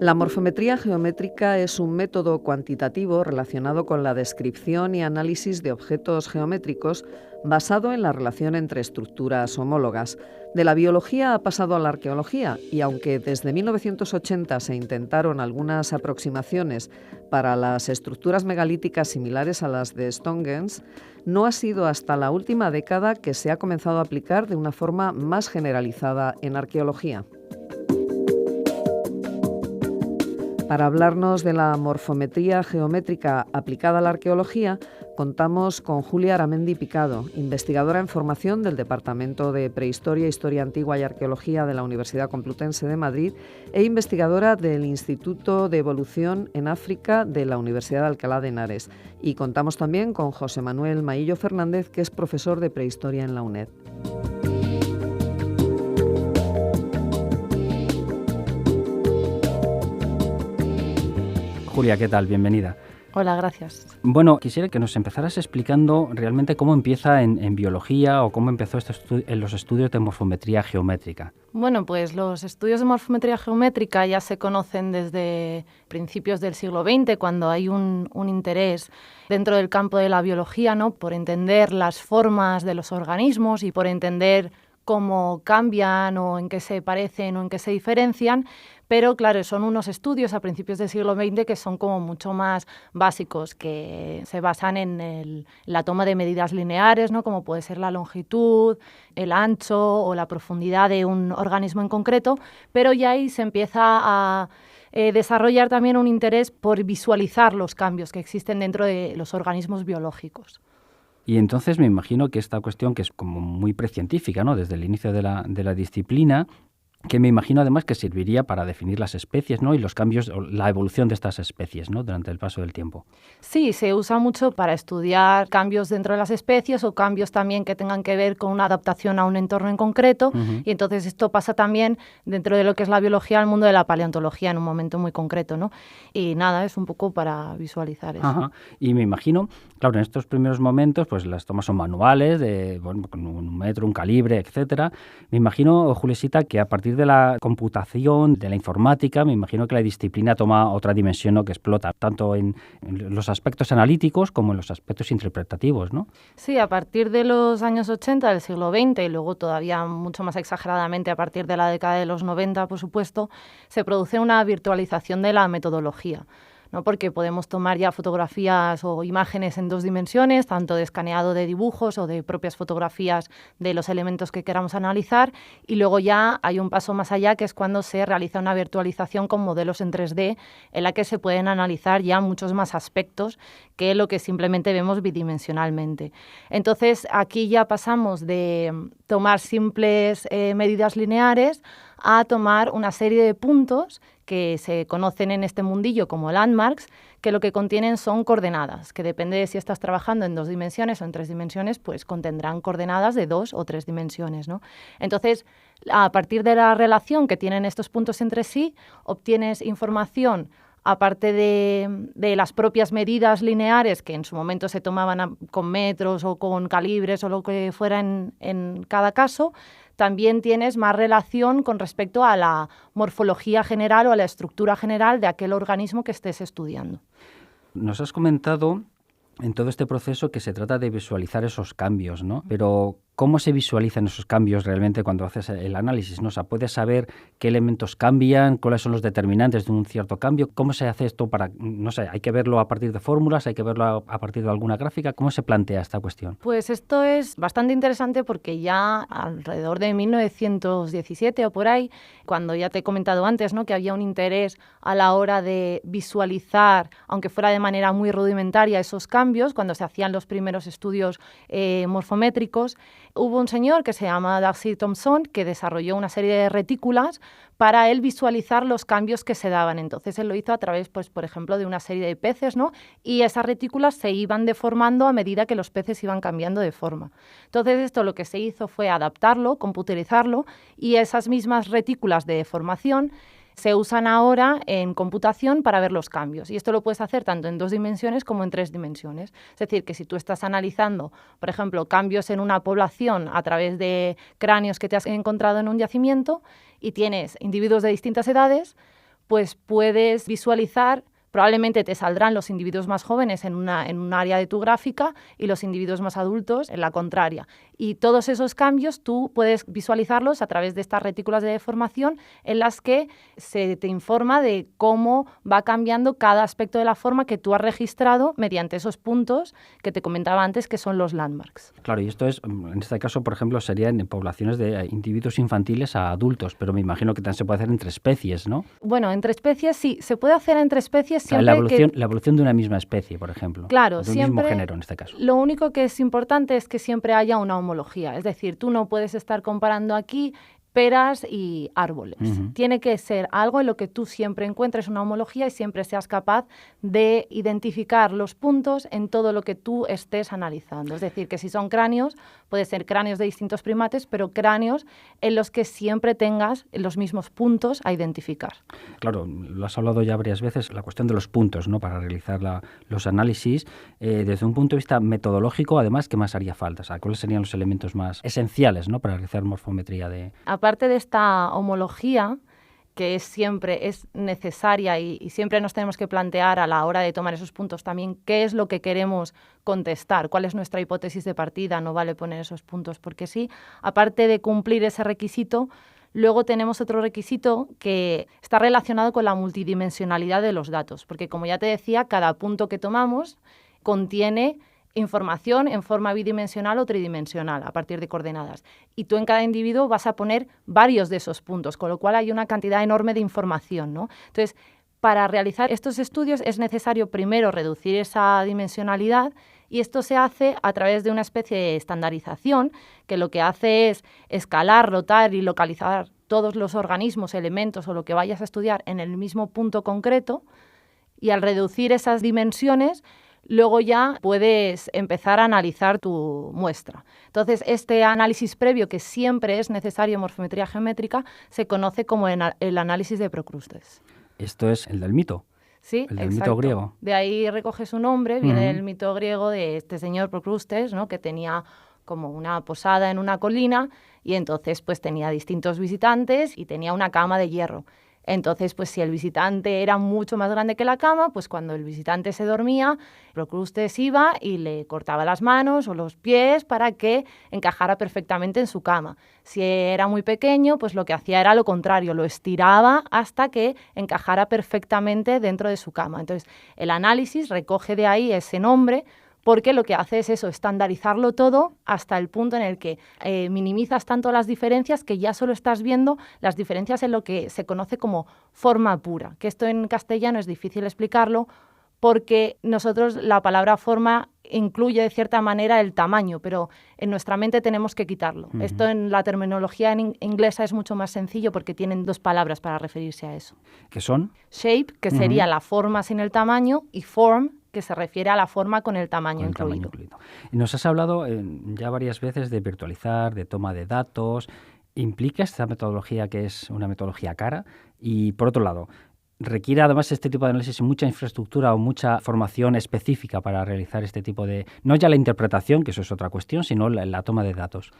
La morfometría geométrica es un método cuantitativo relacionado con la descripción y análisis de objetos geométricos basado en la relación entre estructuras homólogas. De la biología ha pasado a la arqueología y aunque desde 1980 se intentaron algunas aproximaciones para las estructuras megalíticas similares a las de Stonehenge, no ha sido hasta la última década que se ha comenzado a aplicar de una forma más generalizada en arqueología. Para hablarnos de la morfometría geométrica aplicada a la arqueología, contamos con Julia Aramendi Picado, investigadora en formación del Departamento de Prehistoria, Historia Antigua y Arqueología de la Universidad Complutense de Madrid e investigadora del Instituto de Evolución en África de la Universidad de Alcalá de Henares. Y contamos también con José Manuel Maillo Fernández, que es profesor de Prehistoria en la UNED. Julia, ¿qué tal? Bienvenida. Hola, gracias. Bueno, quisiera que nos empezaras explicando realmente cómo empieza en biología o cómo empezó en los estudios de morfometría geométrica. Bueno, pues los estudios de morfometría geométrica ya se conocen desde principios del siglo XX, cuando hay un interés dentro del campo de la biología, ¿no?, por entender las formas de los organismos y por entender cómo cambian o en qué se parecen o en qué se diferencian. Pero claro, son unos estudios a principios del siglo XX que son como mucho más básicos, que se basan en la toma de medidas lineares, ¿no?, como puede ser la longitud, el ancho o la profundidad de un organismo en concreto, pero ya ahí se empieza a desarrollar también un interés por visualizar los cambios que existen dentro de los organismos biológicos. Y entonces me imagino que esta cuestión, que es como muy precientífica, ¿no?, desde el inicio de la disciplina, que me imagino además que serviría para definir las especies, ¿no?, y los cambios, o la evolución de estas especies, ¿no?, durante el paso del tiempo. Sí, se usa mucho para estudiar cambios dentro de las especies o cambios también que tengan que ver con una adaptación a un entorno en concreto. Y entonces esto pasa también dentro de lo que es la biología al mundo de la paleontología en un momento muy concreto, ¿no? Y nada, es un poco para visualizar eso. Ajá. Y me imagino, claro, en estos primeros momentos, pues las tomas son manuales, con un metro, un calibre, etcétera. Me imagino, Juliesita, que a partir de la computación, de la informática, me imagino que la disciplina toma otra dimensión, ¿no?, que explota tanto en los aspectos analíticos como en los aspectos interpretativos, ¿no? Sí, a partir de los años 80 del siglo XX y luego todavía mucho más exageradamente a partir de la década de los 90, por supuesto, se produce una virtualización de la metodología, ¿no?, porque podemos tomar ya fotografías o imágenes en 2 dimensiones, tanto de escaneado de dibujos o de propias fotografías de los elementos que queramos analizar, y luego ya hay un paso más allá, que es cuando se realiza una virtualización con modelos en 3D, en la que se pueden analizar ya muchos más aspectos que lo que simplemente vemos bidimensionalmente. Entonces, aquí ya pasamos de tomar simples medidas lineares a tomar una serie de puntos que se conocen en este mundillo como landmarks, que lo que contienen son coordenadas, que depende de si estás trabajando en 2 dimensiones o en 3 dimensiones, pues contendrán coordenadas de 2 o 3 dimensiones, ¿no? Entonces, a partir de la relación que tienen estos puntos entre sí, obtienes información aparte de las propias medidas lineares que en su momento se tomaban con metros o con calibres o lo que fuera en cada caso. También tienes más relación con respecto a la morfología general o a la estructura general de aquel organismo que estés estudiando. Nos has comentado en todo este proceso que se trata de visualizar esos cambios, ¿no? Pero ¿cómo se visualizan esos cambios realmente cuando haces el análisis, ¿no? O sea, ¿puedes saber qué elementos cambian, cuáles son los determinantes de un cierto cambio? ¿Cómo se hace esto para, no sé, hay que verlo a partir de fórmulas, hay que verlo a partir de alguna gráfica? ¿Cómo se plantea esta cuestión? Pues esto es bastante interesante porque ya alrededor de 1917 o por ahí, cuando ya te he comentado antes, ¿no?, que había un interés a la hora de visualizar, aunque fuera de manera muy rudimentaria, esos cambios, cuando se hacían los primeros estudios morfométricos, hubo un señor que se llama Darcy Thompson que desarrolló una serie de retículas para él visualizar los cambios que se daban. Entonces él lo hizo a través, pues, por ejemplo, de una serie de peces, ¿no?, y esas retículas se iban deformando a medida que los peces iban cambiando de forma. Entonces esto lo que se hizo fue adaptarlo, computerizarlo, y esas mismas retículas de deformación se usan ahora en computación para ver los cambios. Y esto lo puedes hacer tanto en 2 dimensiones como en 3 dimensiones. Es decir, que si tú estás analizando, por ejemplo, cambios en una población a través de cráneos que te has encontrado en un yacimiento y tienes individuos de distintas edades, pues puedes visualizar. Probablemente te saldrán los individuos más jóvenes en un área de tu gráfica y los individuos más adultos en la contraria. Y todos esos cambios tú puedes visualizarlos a través de estas retículas de deformación en las que se te informa de cómo va cambiando cada aspecto de la forma que tú has registrado mediante esos puntos que te comentaba antes, que son los landmarks. Claro, y esto es, en este caso, por ejemplo, serían en poblaciones de individuos infantiles a adultos, pero me imagino que también se puede hacer entre especies, ¿no? Bueno, entre especies sí, se puede hacer entre especies siempre la evolución de una misma especie, por ejemplo. Claro, de un mismo género, en este caso. Lo único que es importante es que siempre haya una homología. Es decir, tú no puedes estar comparando aquí peras y árboles. Tiene que ser algo en lo que tú siempre encuentres una homología y siempre seas capaz de identificar los puntos en todo lo que tú estés analizando. Es decir, que si son cráneos, puede ser cráneos de distintos primates, pero cráneos en los que siempre tengas los mismos puntos a identificar. Claro, lo has hablado ya varias veces, la cuestión de los puntos, ¿no?, para realizar los análisis. Desde un punto de vista metodológico, además, ¿qué más haría falta? O sea, ¿cuáles serían los elementos más esenciales, ¿no?, para realizar morfometría de...? Aparte de esta homología, que siempre es necesaria y siempre nos tenemos que plantear a la hora de tomar esos puntos también qué es lo que queremos contestar, cuál es nuestra hipótesis de partida, no vale poner esos puntos porque sí. Aparte de cumplir ese requisito, luego tenemos otro requisito que está relacionado con la multidimensionalidad de los datos, porque como ya te decía, cada punto que tomamos contiene información en forma bidimensional o tridimensional a partir de coordenadas. Y tú en cada individuo vas a poner varios de esos puntos, con lo cual hay una cantidad enorme de información, ¿no? Entonces, para realizar estos estudios es necesario primero reducir esa dimensionalidad y esto se hace a través de una especie de estandarización que lo que hace es escalar, rotar y localizar todos los organismos, elementos o lo que vayas a estudiar en el mismo punto concreto y al reducir esas dimensiones luego ya puedes empezar a analizar tu muestra. Entonces, este análisis previo, que siempre es necesario en morfometría geométrica, se conoce como el análisis de Procrustes. Esto es el del mito. Sí, el del exacto. Mito griego. De ahí recoge su nombre, viene del mito griego de este señor Procrustes, ¿no?, que tenía como una posada en una colina y entonces pues tenía distintos visitantes y tenía una cama de hierro. Entonces, pues si el visitante era mucho más grande que la cama, pues cuando el visitante se dormía, Procrustes iba y le cortaba las manos o los pies para que encajara perfectamente en su cama. Si era muy pequeño, pues lo que hacía era lo contrario, lo estiraba hasta que encajara perfectamente dentro de su cama. Entonces, el análisis recoge de ahí ese nombre, porque lo que hace es eso, estandarizarlo todo hasta el punto en el que minimizas tanto las diferencias que ya solo estás viendo las diferencias en lo que se conoce como forma pura, que esto en castellano es difícil explicarlo porque nosotros la palabra forma incluye de cierta manera el tamaño, pero en nuestra mente tenemos que quitarlo. Esto en la terminología en inglesa es mucho más sencillo porque tienen dos palabras para referirse a eso. ¿Qué son? Shape, que sería la forma sin el tamaño, y form, que se refiere a la forma con el tamaño incluido. Y nos has hablado ya varias veces de virtualizar, de toma de datos. ¿Implica esta metodología que es una metodología cara? Y por otro lado, ¿requiere además este tipo de análisis mucha infraestructura o mucha formación específica para realizar este tipo de... no ya la interpretación, que eso es otra cuestión, sino la toma de datos?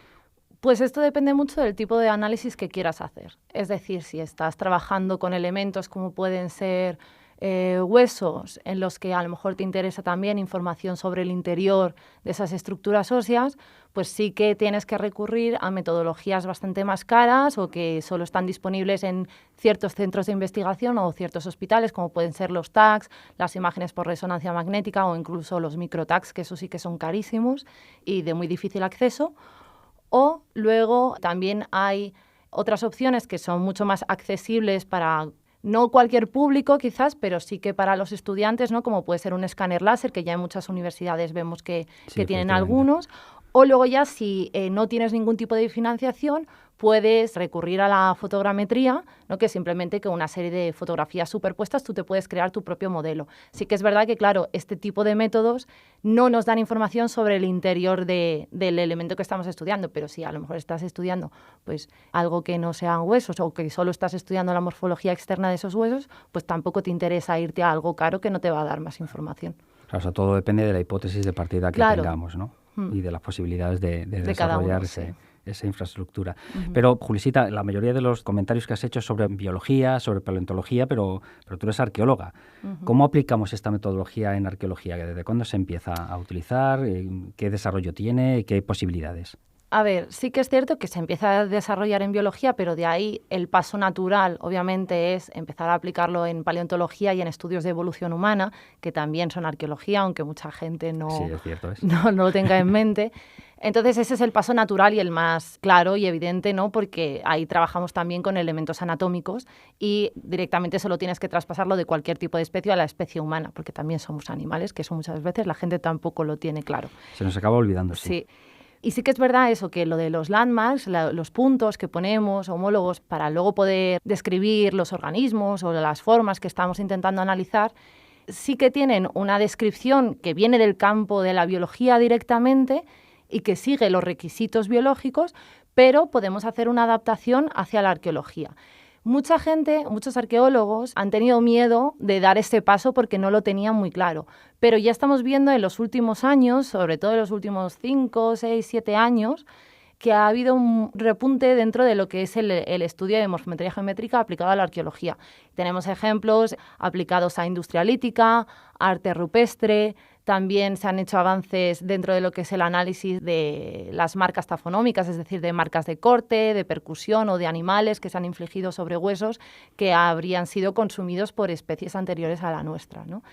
Pues esto depende mucho del tipo de análisis que quieras hacer. Es decir, si estás trabajando con elementos como pueden ser huesos, en los que a lo mejor te interesa también información sobre el interior de esas estructuras óseas, pues sí que tienes que recurrir a metodologías bastante más caras o que solo están disponibles en ciertos centros de investigación o ciertos hospitales, como pueden ser los TACs, las imágenes por resonancia magnética o incluso los microTACs, que eso sí que son carísimos y de muy difícil acceso. O luego también hay otras opciones que son mucho más accesibles para no cualquier público quizás, pero sí que para los estudiantes, ¿no?, como puede ser un escáner láser, que ya en muchas universidades vemos que tienen algunos. O luego ya si no tienes ningún tipo de financiación, puedes recurrir a la fotogrametría, ¿no?, que simplemente con una serie de fotografías superpuestas tú te puedes crear tu propio modelo. Sí que es verdad que, claro, este tipo de métodos no nos dan información sobre el interior del elemento que estamos estudiando, pero si a lo mejor estás estudiando pues algo que no sean huesos o que solo estás estudiando la morfología externa de esos huesos, pues tampoco te interesa irte a algo caro que no te va a dar más información. Claro, o sea, todo depende de la hipótesis de partida que tengamos, ¿no? Y de las posibilidades de desarrollar cada uno, esa infraestructura. Pero, Julisita, la mayoría de los comentarios que has hecho sobre biología, sobre paleontología, pero tú eres arqueóloga. ¿Cómo aplicamos esta metodología en arqueología? ¿Desde cuándo se empieza a utilizar? ¿Qué desarrollo tiene? ¿Qué posibilidades? A ver, sí que es cierto que se empieza a desarrollar en biología, pero de ahí el paso natural, obviamente, es empezar a aplicarlo en paleontología y en estudios de evolución humana, que también son arqueología, aunque mucha gente no lo tenga en mente. Entonces, ese es el paso natural y el más claro y evidente, ¿no? Porque ahí trabajamos también con elementos anatómicos y directamente solo tienes que traspasarlo de cualquier tipo de especie a la especie humana, porque también somos animales, que eso muchas veces la gente tampoco lo tiene claro. Se nos acaba olvidando, sí. Y sí que es verdad eso, que lo de los landmarks, los puntos que ponemos, homólogos, para luego poder describir los organismos o las formas que estamos intentando analizar, sí que tienen una descripción que viene del campo de la biología directamente y que sigue los requisitos biológicos, pero podemos hacer una adaptación hacia la arqueología. Mucha gente, muchos arqueólogos han tenido miedo de dar este paso porque no lo tenían muy claro, pero ya estamos viendo en los últimos años, sobre todo en los últimos 5, 6, 7 años, que ha habido un repunte dentro de lo que es el estudio de morfometría geométrica aplicado a la arqueología. Tenemos ejemplos aplicados a industria lítica, arte rupestre. También se han hecho avances dentro de lo que es el análisis de las marcas tafonómicas, es decir, de marcas de corte, de percusión o de animales que se han infligido sobre huesos que habrían sido consumidos por especies anteriores a la nuestra, ¿no?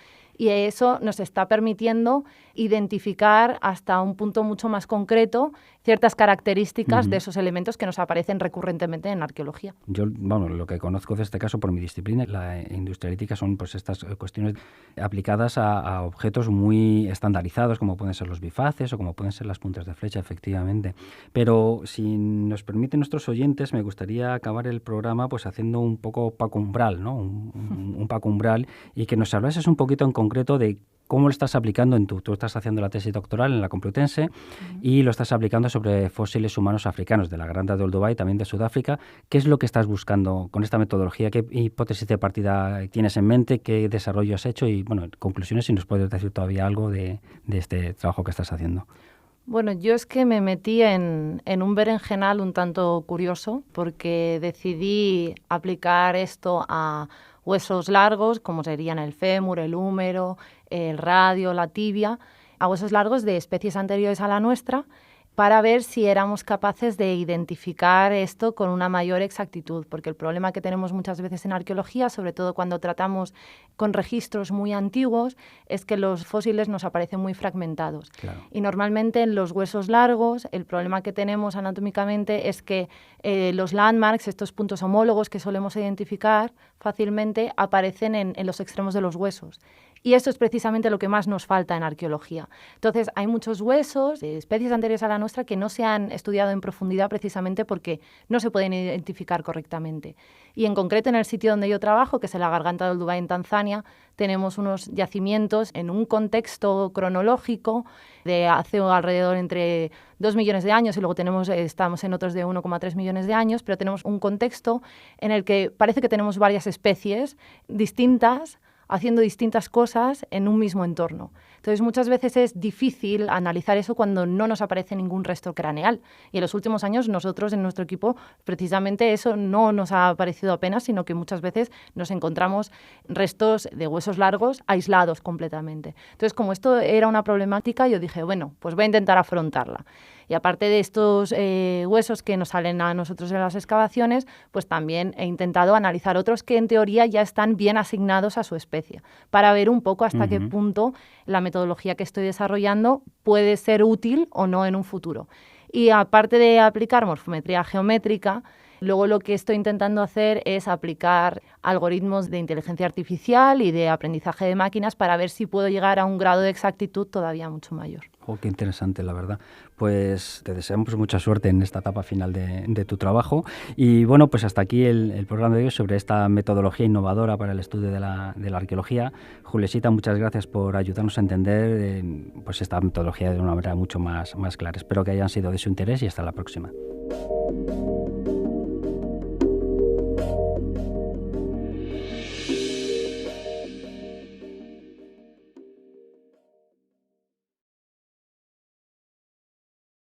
Y eso nos está permitiendo identificar hasta un punto mucho más concreto ciertas características de esos elementos que nos aparecen recurrentemente en arqueología. Yo, lo que conozco de este caso por mi disciplina, la industria lítica, son pues estas cuestiones aplicadas a objetos muy estandarizados, como pueden ser los bifaces o como pueden ser las puntas de flecha, efectivamente. Pero si nos permiten nuestros oyentes, me gustaría acabar el programa pues haciendo un poco Paco Umbral, ¿no? Un Paco Umbral, y que nos hablases un poquito en concreto de cómo lo estás aplicando tú estás haciendo la tesis doctoral en la Complutense y lo estás aplicando sobre fósiles humanos africanos de la Granja de Olduvai y también de Sudáfrica. ¿Qué es lo que estás buscando con esta metodología? ¿Qué hipótesis de partida tienes en mente? ¿Qué desarrollo has hecho? Y, conclusiones, si nos puedes decir todavía algo de este trabajo que estás haciendo. Bueno, yo es que me metí en un berenjenal un tanto curioso porque decidí aplicar esto a huesos largos, como serían el fémur, el húmero, el radio, la tibia, a huesos largos de especies anteriores a la nuestra, para ver si éramos capaces de identificar esto con una mayor exactitud, porque el problema que tenemos muchas veces en arqueología, sobre todo cuando tratamos con registros muy antiguos, es que los fósiles nos aparecen muy fragmentados. Claro. Y normalmente en los huesos largos, el problema que tenemos anatómicamente es que los landmarks, estos puntos homólogos que solemos identificar fácilmente, aparecen en los extremos de los huesos. Y esto es precisamente lo que más nos falta en arqueología. Entonces, hay muchos huesos de especies anteriores a la nuestra que no se han estudiado en profundidad precisamente porque no se pueden identificar correctamente. Y en concreto en el sitio donde yo trabajo, que es en la Garganta de Olduvai en Tanzania, tenemos unos yacimientos en un contexto cronológico de hace alrededor entre 2 millones de años y luego estamos en otros de 1,3 millones de años, pero tenemos un contexto en el que parece que tenemos varias especies distintas haciendo distintas cosas en un mismo entorno. Entonces, muchas veces es difícil analizar eso cuando no nos aparece ningún resto craneal. Y en los últimos años nosotros en nuestro equipo precisamente eso no nos ha aparecido apenas, sino que muchas veces nos encontramos restos de huesos largos aislados completamente. Entonces, como esto era una problemática, yo dije, bueno, pues voy a intentar afrontarla. Y aparte de estos huesos que nos salen a nosotros en las excavaciones, pues también he intentado analizar otros que en teoría ya están bien asignados a su especie, para ver un poco hasta qué punto la metodología que estoy desarrollando puede ser útil o no en un futuro. Y aparte de aplicar morfometría geométrica, luego lo que estoy intentando hacer es aplicar algoritmos de inteligencia artificial y de aprendizaje de máquinas para ver si puedo llegar a un grado de exactitud todavía mucho mayor. Oh, qué interesante, la verdad. Pues te deseamos mucha suerte en esta etapa final de tu trabajo. Y bueno, pues hasta aquí el programa de hoy sobre esta metodología innovadora para el estudio de la arqueología. Juliesita, muchas gracias por ayudarnos a entender pues esta metodología de una manera mucho más clara. Espero que hayan sido de su interés y hasta la próxima.